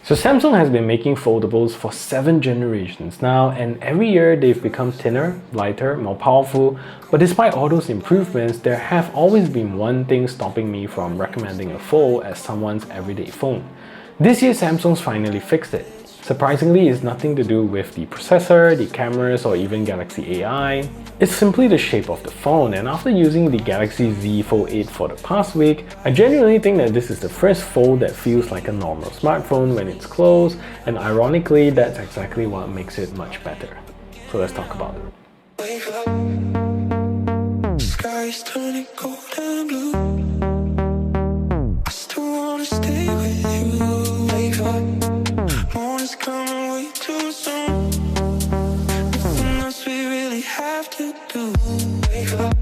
So Samsung has been making foldables for 7 generations now, and every year they've become thinner, lighter, more powerful. But despite all those improvements, there have always been one thing stopping me from recommending a fold as someone's everyday phone. This year Samsung's finally fixed it. Surprisingly, it's nothing to do with the processor, the cameras, or even Galaxy AI. It's simply the shape of the phone, and after using the Galaxy Z Fold 8 for the past week, I genuinely think that this is the first fold that feels like a normal smartphone when it's closed, and ironically, that's exactly what makes it much better. So let's talk about it. Sky's turning cold and blue. I still wanna stay with you. Wake up. Morning's coming way too soon. Nothing else we really have to do. Wake up.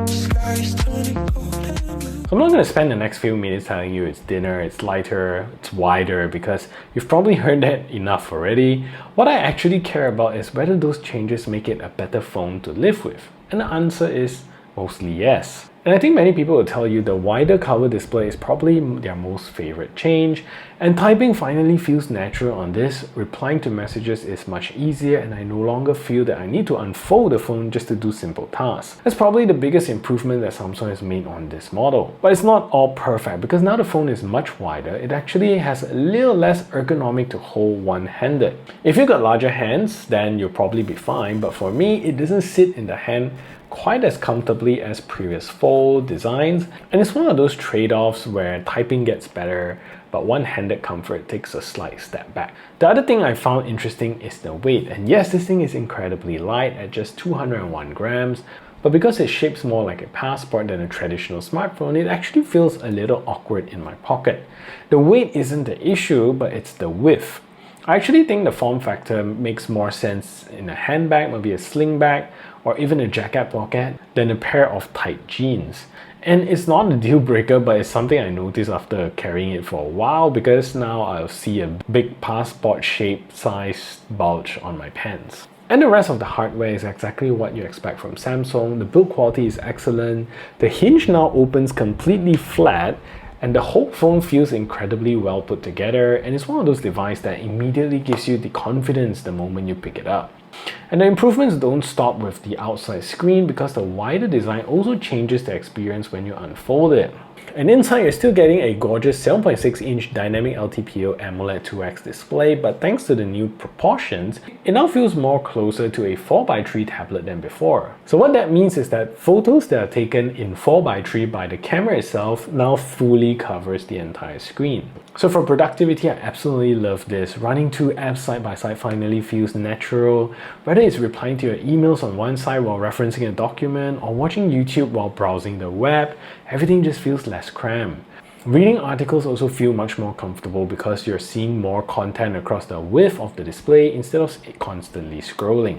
Sky's turning cold and blue. So I'm not going to spend the next few minutes telling you it's thinner, it's lighter, it's wider, because you've probably heard that enough already. What I actually care about is whether those changes make it a better phone to live with. And the answer is mostly yes. And I think many people will tell you the wider cover display is probably their most favorite change, and typing finally feels natural on this. Replying to messages is much easier, and I no longer feel that I need to unfold the phone just to do simple tasks. That's probably the biggest improvement that Samsung has made on this model. But it's not all perfect, because now the phone is much wider. It actually has a little less ergonomic to hold one-handed. If you've got larger hands, then you'll probably be fine, but for me, it doesn't sit in the hand quite as comfortably as previous fold designs, and it's one of those trade-offs where typing gets better but one-handed comfort takes a slight step back. The other thing I found interesting is the weight, and yes, this thing is incredibly light at just 201 grams, but because it shapes more like a passport than a traditional smartphone, it actually feels a little awkward in my pocket. The weight isn't the issue, but it's the width. I actually think the form factor makes more sense in a handbag, maybe a sling bag, or even a jacket pocket, than a pair of tight jeans. And it's not a deal breaker, but it's something I noticed after carrying it for a while, because now I'll see a big passport shaped size bulge on my pants. And the rest of the hardware is exactly what you expect from Samsung. The build quality is excellent, the hinge now opens completely flat, and the whole phone feels incredibly well put together, and it's one of those devices that immediately gives you the confidence the moment you pick it up. And the improvements don't stop with the outside screen, because the wider design also changes the experience when you unfold it. And inside, you're still getting a gorgeous 7.6-inch dynamic LTPO AMOLED 2X display, but thanks to the new proportions, it now feels more closer to a 4:3 tablet than before. So what that means is that photos that are taken in 4:3 by the camera itself now fully covers the entire screen. So for productivity, I absolutely love this. Running 2 apps side by side finally feels natural. Whether it's replying to your emails on one side while referencing a document, or watching YouTube while browsing the web, everything just feels less cramped. Reading articles also feel much more comfortable because you're seeing more content across the width of the display instead of constantly scrolling.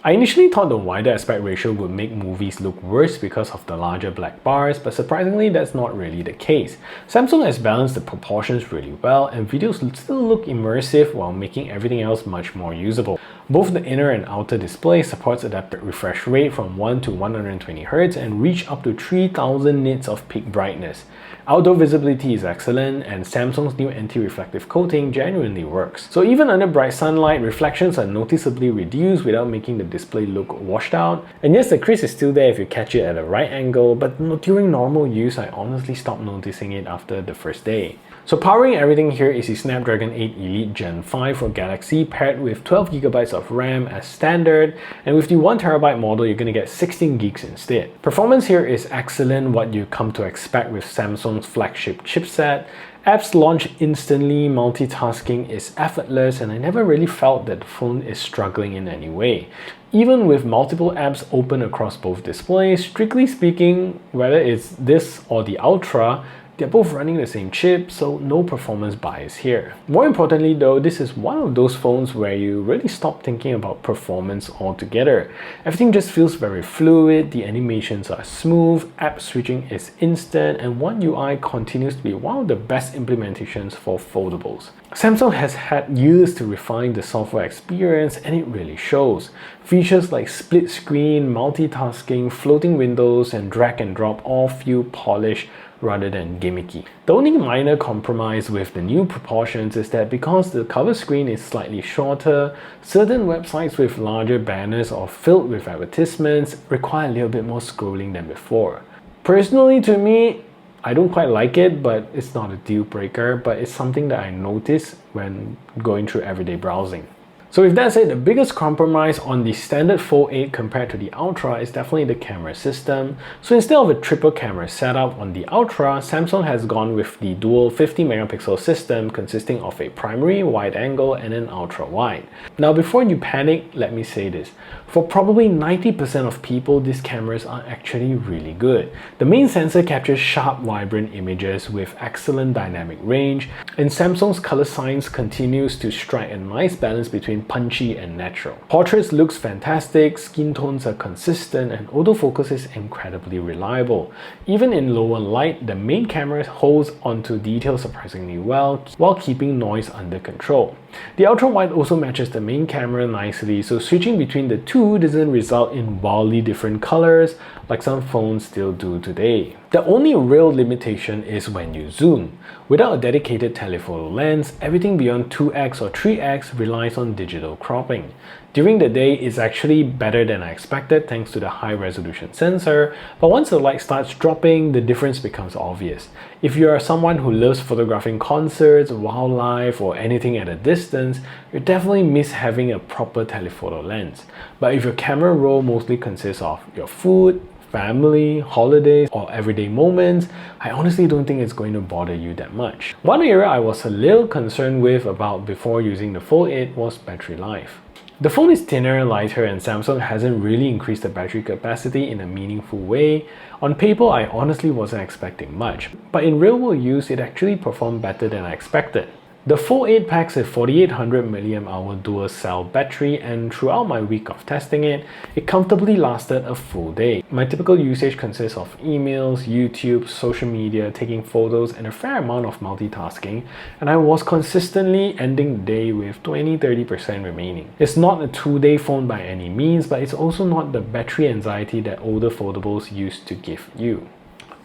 I initially thought the wider aspect ratio would make movies look worse because of the larger black bars, but surprisingly that's not really the case. Samsung has balanced the proportions really well, and videos still look immersive while making everything else much more usable. Both the inner and outer display supports adaptive refresh rate from 1 to 120Hz and reach up to 3000 nits of peak brightness. Outdoor visibility is excellent, and Samsung's new anti-reflective coating genuinely works. So even under bright sunlight, reflections are noticeably reduced without making the display look washed out. And yes, the crease is still there if you catch it at a right angle, but during normal use, I honestly stopped noticing it after the first day. So powering everything here is the Snapdragon 8 Elite Gen 5 for Galaxy, paired with 12GB of RAM as standard, and with the 1TB model, you're going to get 16GB instead. Performance here is excellent, what you come to expect with Samsung's flagship chipset. Apps launch instantly, multitasking is effortless, and I never really felt that the phone is struggling in any way. Even with multiple apps open across both displays, strictly speaking, whether it's this or the Ultra, they're both running the same chip, so no performance bias here. More importantly though, this is one of those phones where you really stop thinking about performance altogether. Everything just feels very fluid, the animations are smooth, app switching is instant, and One UI continues to be one of the best implementations for foldables. Samsung has had years to refine the software experience, and it really shows. Features like split screen, multitasking, floating windows, and drag and drop all feel polished rather than gimmicky. The only minor compromise with the new proportions is that because the cover screen is slightly shorter, certain websites with larger banners or filled with advertisements require a little bit more scrolling than before. Personally, to me, I don't quite like it, but it's not a deal breaker, but it's something that I notice when going through everyday browsing. So with that said, the biggest compromise on the standard Fold 8 compared to the Ultra is definitely the camera system. So instead of a triple camera setup on the Ultra, Samsung has gone with the dual 50 megapixel system consisting of a primary, wide angle, and an ultra wide. Now before you panic, let me say this. For probably 90% of people, these cameras are actually really good. The main sensor captures sharp, vibrant images with excellent dynamic range, and Samsung's color science continues to strike a nice balance between punchy and natural. Portraits looks fantastic, skin tones are consistent, and autofocus is incredibly reliable. Even in lower light, the main camera holds onto detail surprisingly well while keeping noise under control. The ultra wide also matches the main camera nicely, so switching between the two doesn't result in wildly different colors like some phones still do today. The only real limitation is when you zoom. Without a dedicated telephoto lens, everything beyond 2x or 3x relies on digital cropping. During the day, it's actually better than I expected thanks to the high resolution sensor, but once the light starts dropping, the difference becomes obvious. If you are someone who loves photographing concerts, wildlife, or anything at a distance, you definitely miss having a proper telephoto lens. But if your camera roll mostly consists of your food, family, holidays, or everyday moments, I honestly don't think it's going to bother you that much. One area I was a little concerned with about before using the Fold 8 was battery life. The phone is thinner, lighter, and Samsung hasn't really increased the battery capacity in a meaningful way. On paper, I honestly wasn't expecting much, but in real-world use, it actually performed better than I expected. The Fold 8 packs a 4800 mAh dual cell battery, and throughout my week of testing it, it comfortably lasted a full day. My typical usage consists of emails, YouTube, social media, taking photos, and a fair amount of multitasking, and I was consistently ending the day with 20-30% remaining. It's not a 2-day phone by any means, but it's also not the battery anxiety that older foldables used to give you.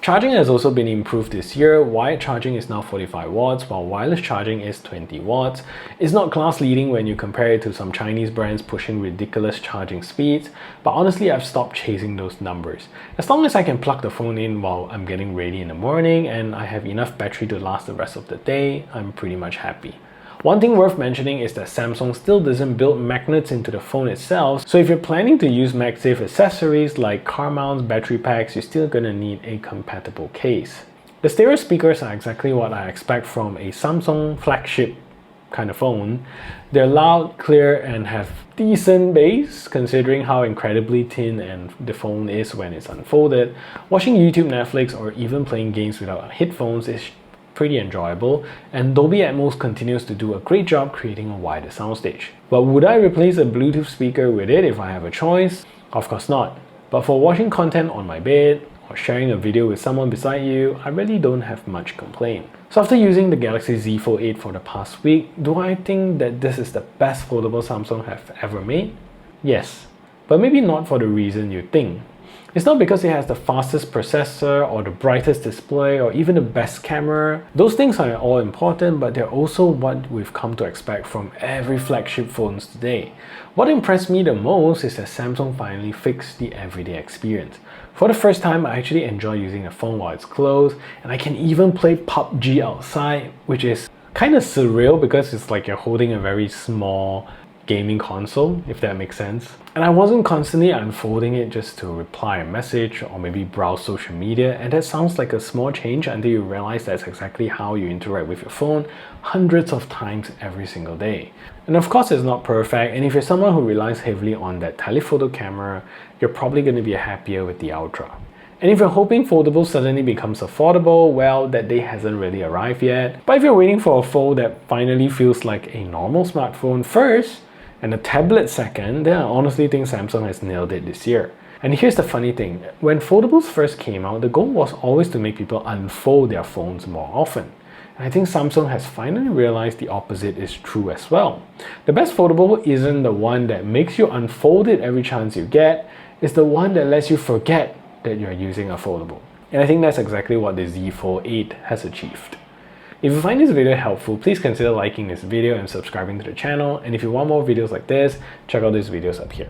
Charging has also been improved this year. Wired charging is now 45 watts, while wireless charging is 20 watts. It's not class leading when you compare it to some Chinese brands pushing ridiculous charging speeds, but honestly, I've stopped chasing those numbers. As long as I can plug the phone in while I'm getting ready in the morning and I have enough battery to last the rest of the day, I'm pretty much happy. One thing worth mentioning is that Samsung still doesn't build magnets into the phone itself, so if you're planning to use MagSafe accessories like car mounts, battery packs, you're still gonna need a compatible case. The stereo speakers are exactly what I expect from a Samsung flagship kind of phone. They're loud, clear, and have decent bass considering how incredibly thin and the phone is when it's unfolded. Watching YouTube, Netflix, or even playing games without headphones is pretty enjoyable, and Dolby Atmos continues to do a great job creating a wider soundstage. But would I replace a Bluetooth speaker with it if I have a choice? Of course not. But for watching content on my bed or sharing a video with someone beside you, I really don't have much complaint. So after using the Galaxy Z Fold 8 for the past week, do I think that this is the best foldable Samsung have ever made? Yes, but maybe not for the reason you think. It's not because it has the fastest processor or the brightest display or even the best camera. Those things are all important, but they're also what we've come to expect from every flagship phones today. What impressed me the most is that Samsung finally fixed the everyday experience. For the first time, I actually enjoy using a phone while it's closed, and I can even play PUBG outside, which is kind of surreal because it's like you're holding a very small gaming console, if that makes sense. And I wasn't constantly unfolding it just to reply a message or maybe browse social media, and that sounds like a small change until you realize that's exactly how you interact with your phone hundreds of times every single day. And of course it's not perfect, and if you're someone who relies heavily on that telephoto camera, you're probably going to be happier with the Ultra. And if you're hoping foldable suddenly becomes affordable, well, that day hasn't really arrived yet. But if you're waiting for a fold that finally feels like a normal smartphone first, and a tablet second, then I honestly think Samsung has nailed it this year. And here's the funny thing, when foldables first came out, the goal was always to make people unfold their phones more often. And I think Samsung has finally realized the opposite is true as well. The best foldable isn't the one that makes you unfold it every chance you get, it's the one that lets you forget that you're using a foldable. And I think that's exactly what the Z Fold 8 has achieved. If you find this video helpful, please consider liking this video and subscribing to the channel. And if you want more videos like this, check out these videos up here.